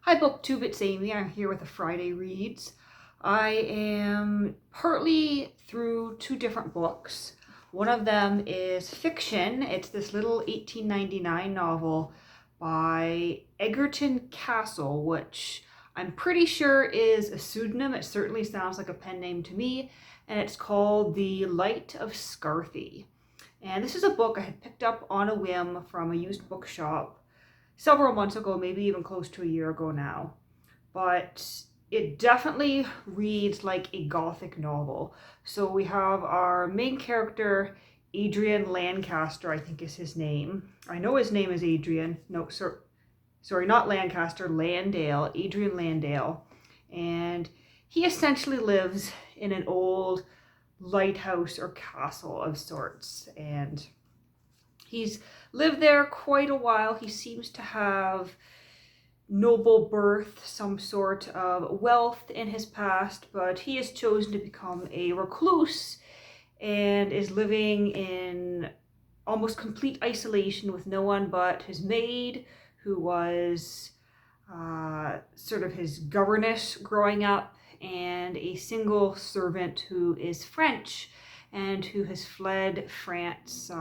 Hi BookTube, it's Amy. I'm here with the Friday Reads. I am partly through two different books. One of them is fiction. It's this little 1899 novel by Egerton Castle, which I'm pretty sure is a pseudonym. It certainly sounds like a pen name to me, and it's called The Light of Scarthy. And this is a book I had picked up on a whim from a used bookshop several months ago, maybe even close to a year ago now. But it definitely reads like a gothic novel. So we have our main character, Adrian Lancaster, I think is his name. I know his name is Adrian. No, sorry, not Lancaster, Landale, Adrian Landale. And he essentially lives in an old lighthouse or castle of sorts. And he's lived there quite a while. He seems to have noble birth, some sort of wealth in his past, but he has chosen to become a recluse and is living in almost complete isolation with no one but his maid, who was sort of his governess growing up, and a single servant who is French and who has fled France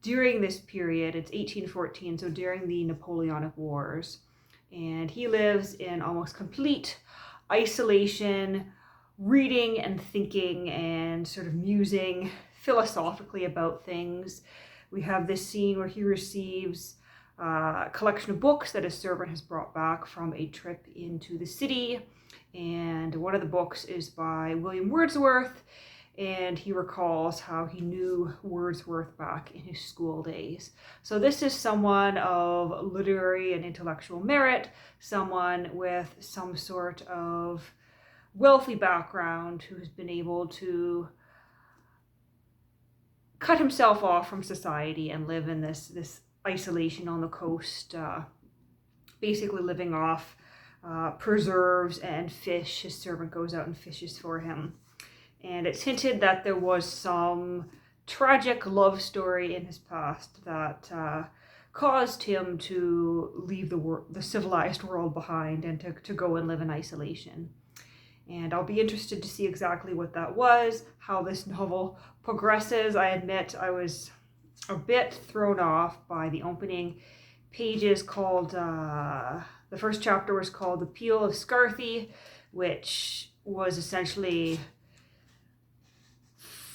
during this period. It's 1814, so during the Napoleonic Wars. And he lives in almost complete isolation, reading and thinking and sort of musing philosophically about things. We have this scene where he receives a collection of books that his servant has brought back from a trip into the city. And one of the books is by William Wordsworth, and he recalls how he knew Wordsworth back in his school days. So this is someone of literary and intellectual merit, someone with some sort of wealthy background who has been able to cut himself off from society and live in this isolation on the coast, basically living off preserves and fish. His servant goes out and fishes for him. And it's hinted that there was some tragic love story in his past that caused him to leave the civilized world behind and to go and live in isolation. And I'll be interested to see exactly what that was, how this novel progresses. I admit I was a bit thrown off by the opening pages called, the first chapter was called The Peel of Scarthy, which was essentially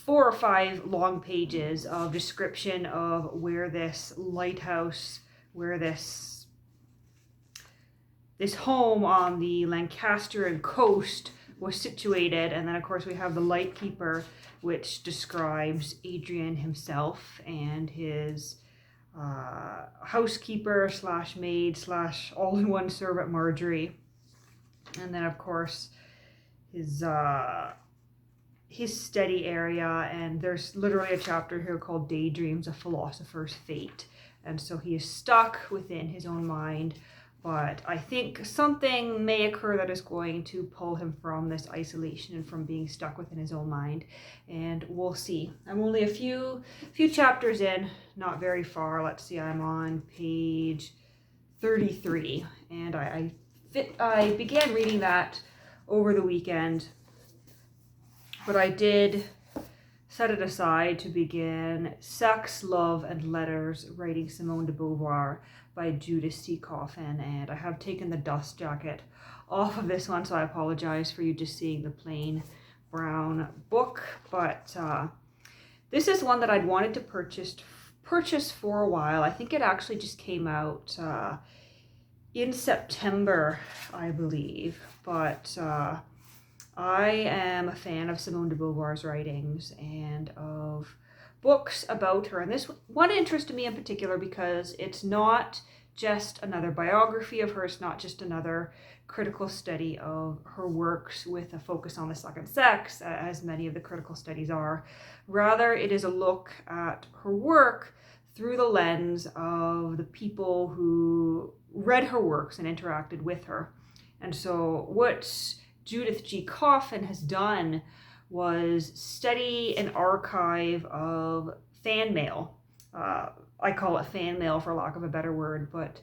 4 or 5 long pages of description of where this lighthouse, where this home on the Lancaster coast was situated. And then of course we have the lightkeeper, which describes Adrian himself and his housekeeper slash maid slash all-in-one servant Marjorie. And then of course his study area, and there's literally a chapter here called Daydreams, a Philosopher's Fate. And so he is stuck within his own mind, but I think something may occur that is going to pull him from this isolation and from being stuck within his own mind, and we'll see. I'm only a few chapters in, not very far. Let's see, I'm on page 33, and I began reading that over the weekend. But I did set it aside to begin Sex, Love, and Letters, Writing Simone de Beauvoir by Judith C. Coffin. And I have taken the dust jacket off of this one, so I apologize for you just seeing the plain brown book. But this is one that I'd wanted to purchase for a while. I think it actually just came out in September, I believe. But I am a fan of Simone de Beauvoir's writings and of books about her. And this one interested me in particular because it's not just another biography of her. It's not just another critical study of her works with a focus on the second sex, as many of the critical studies are. Rather, it is a look at her work through the lens of the people who read her works and interacted with her. And so what Judith G. Coffin has done was study an archive of fan mail. I call it fan mail for lack of a better word, but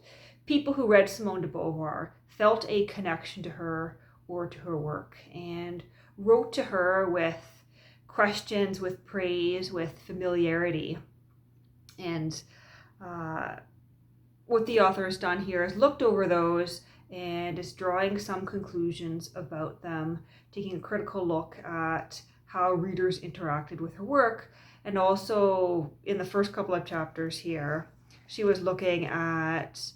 people who read Simone de Beauvoir felt a connection to her or to her work and wrote to her with questions, with praise, with familiarity. And what the author has done here is looked over those and is drawing some conclusions about them, taking a critical look at how readers interacted with her work. And also in the first couple of chapters here, she was looking at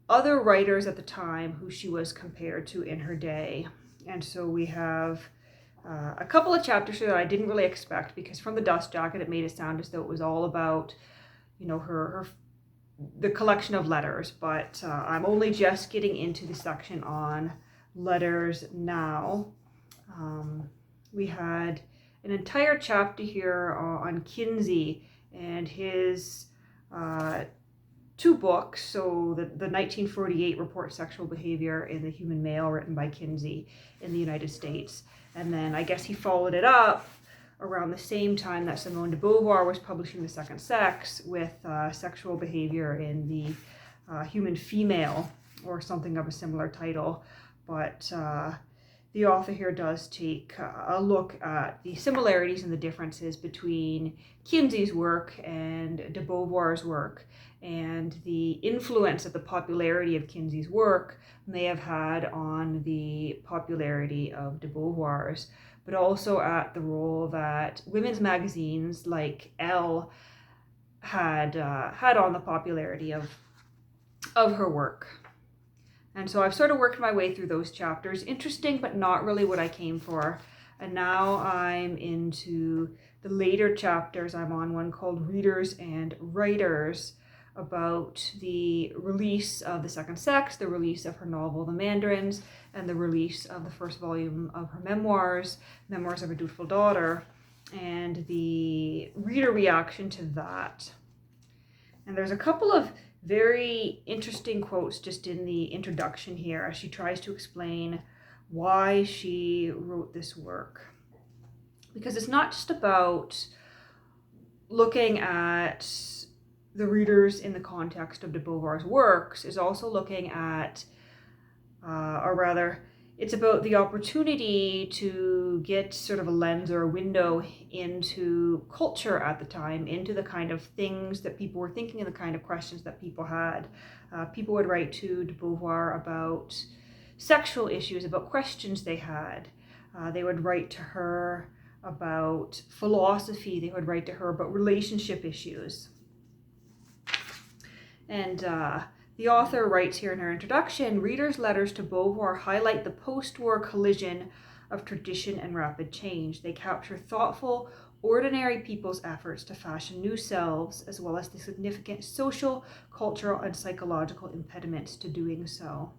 other writers at the time who she was compared to in her day. And so we have a couple of chapters here that I didn't really expect, because from the dust jacket it made it sound as though it was all about, you know, the collection of letters, but I'm only just getting into the section on letters now. We had an entire chapter here on Kinsey and his two books. So the 1948 Report Sexual Behavior in the Human Male, written by Kinsey in the United States. And then I guess he followed it up around the same time that Simone de Beauvoir was publishing The Second Sex with Sexual Behavior in the Human Female, or something of a similar title. But the author here does take a look at the similarities and the differences between Kinsey's work and de Beauvoir's work, and the influence that the popularity of Kinsey's work may have had on the popularity of de Beauvoir's, but also at the role that women's magazines like Elle had on the popularity of her work. And so I've sort of worked my way through those chapters. Interesting, but not really what I came for. And now I'm into the later chapters. I'm on one called Readers and Writers, about the release of The Second Sex, the release of her novel The Mandarins, and the release of the first volume of her memoirs, Memoirs of a Dutiful Daughter, and the reader reaction to that. And there's a couple of very interesting quotes just in the introduction here as she tries to explain why she wrote this work. Because it's not just about looking at the readers in the context of de Beauvoir's works, is also looking at, or rather, it's about the opportunity to get sort of a lens or a window into culture at the time, into the kind of things that people were thinking and the kind of questions that people had. People would write to de Beauvoir about sexual issues, about questions they had. They would write to her about philosophy. They would write to her about relationship issues. And the author writes here in her introduction, readers' letters to Beauvoir highlight the post-war collision of tradition and rapid change. They capture thoughtful, ordinary people's efforts to fashion new selves, as well as the significant social, cultural, and psychological impediments to doing so.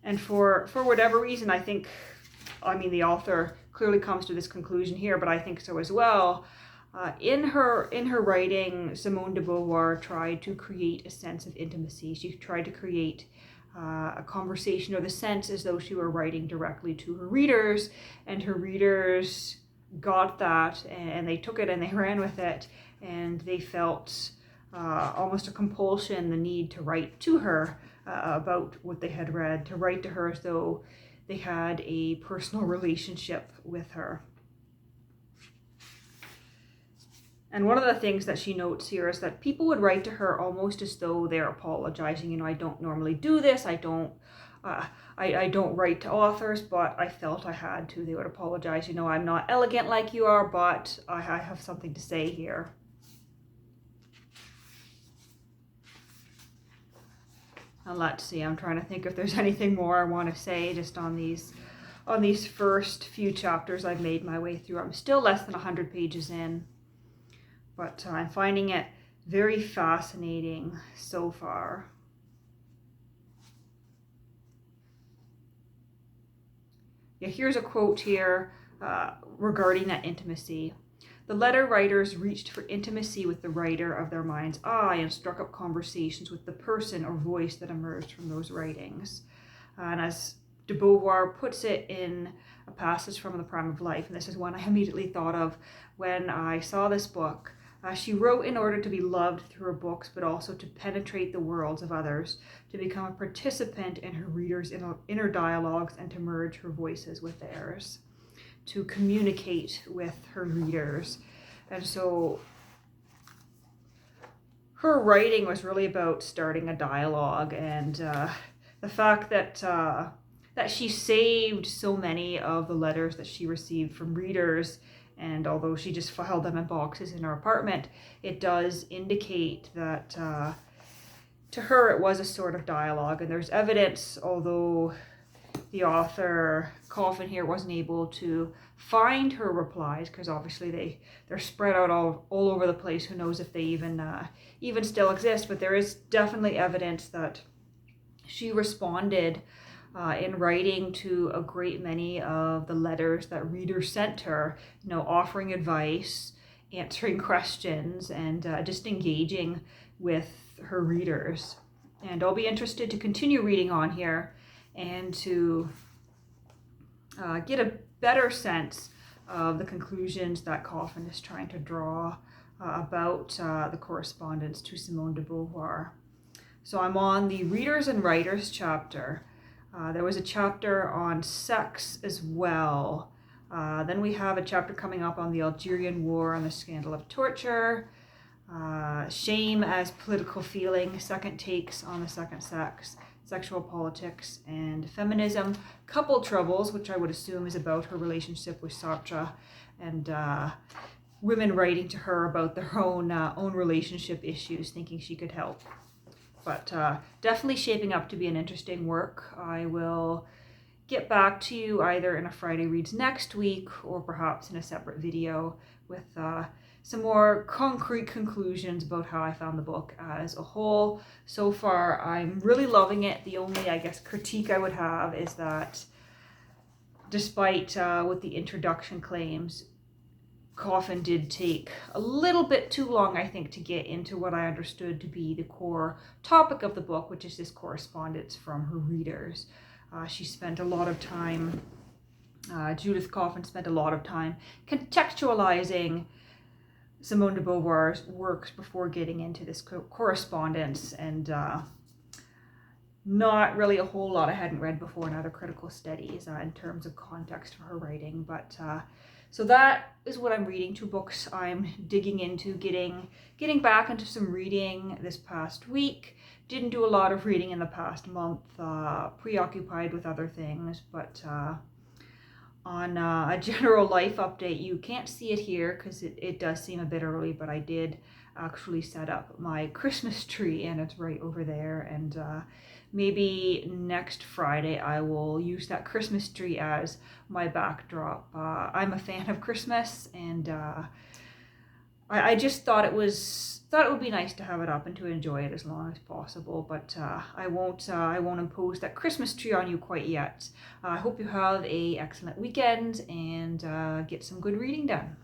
And for whatever reason, the author clearly comes to this conclusion here, but I think so as well. In her writing, Simone de Beauvoir tried to create a sense of intimacy. She tried to create a conversation, or the sense as though she were writing directly to her readers, and her readers got that and they took it and they ran with it, and they felt almost a compulsion, the need to write to her about what they had read, to write to her as though they had a personal relationship with her. And one of the things that she notes here is that people would write to her almost as though they're apologizing. I don't normally do this. I don't write to authors, but I felt I had to. They would apologize. I'm not elegant like you are, but I have something to say here. And let's see. I'm trying to think if there's anything more I want to say just on these first few chapters I've made my way through. I'm still less than 100 pages in. But I'm finding it very fascinating so far. Yeah, here's a quote here regarding that intimacy. The letter writers reached for intimacy with the writer of their mind's eye and struck up conversations with the person or voice that emerged from those writings. And as de Beauvoir puts it in a passage from The Prime of Life, and this is one I immediately thought of when I saw this book, She wrote in order to be loved through her books, but also to penetrate the worlds of others, to become a participant in her readers' inner dialogues, and to merge her voices with theirs, to communicate with her readers. And so her writing was really about starting a dialogue, and the fact that she saved so many of the letters that she received from readers. And although she just filed them in boxes in her apartment, it does indicate that to her it was a sort of dialogue. And there's evidence, although the author, Coffin here, wasn't able to find her replies, because obviously they're spread out all over the place. Who knows if they even still exist, but there is definitely evidence that she responded in writing to a great many of the letters that readers sent her, offering advice, answering questions, and just engaging with her readers. And I'll be interested to continue reading on here and to get a better sense of the conclusions that Coffin is trying to draw about the correspondence to Simone de Beauvoir. So I'm on the Readers and Writers chapter. There was a chapter on sex as well. Then we have a chapter coming up on the Algerian War and the scandal of torture, shame as political feeling, second takes on the second sex, sexual politics, and feminism, couple troubles, which I would assume is about her relationship with Sartre, and women writing to her about their own relationship issues, thinking she could help. But definitely shaping up to be an interesting work. I will get back to you either in a Friday Reads next week or perhaps in a separate video with some more concrete conclusions about how I found the book as a whole. So far, I'm really loving it. The only, critique I would have is that despite what the introduction claims, Coffin did take a little bit too long, I think, to get into what I understood to be the core topic of the book, which is this correspondence from her readers. She spent a lot of time, Judith Coffin spent a lot of time contextualizing Simone de Beauvoir's works before getting into this correspondence, and not really a whole lot I hadn't read before in other critical studies in terms of context for her writing. But so that is what I'm reading, 2 books I'm digging into, getting back into some reading this past week. Didn't do a lot of reading in the past month, preoccupied with other things, but on a general life update, you can't see it here because it does seem a bit early, but I did actually set up my Christmas tree, and it's right over there. And maybe next Friday I will use that Christmas tree as my backdrop. I'm a fan of Christmas, and I just thought it would be nice to have it up and to enjoy it as long as possible. But I won't impose that Christmas tree on you quite yet. I hope you have a excellent weekend and get some good reading done.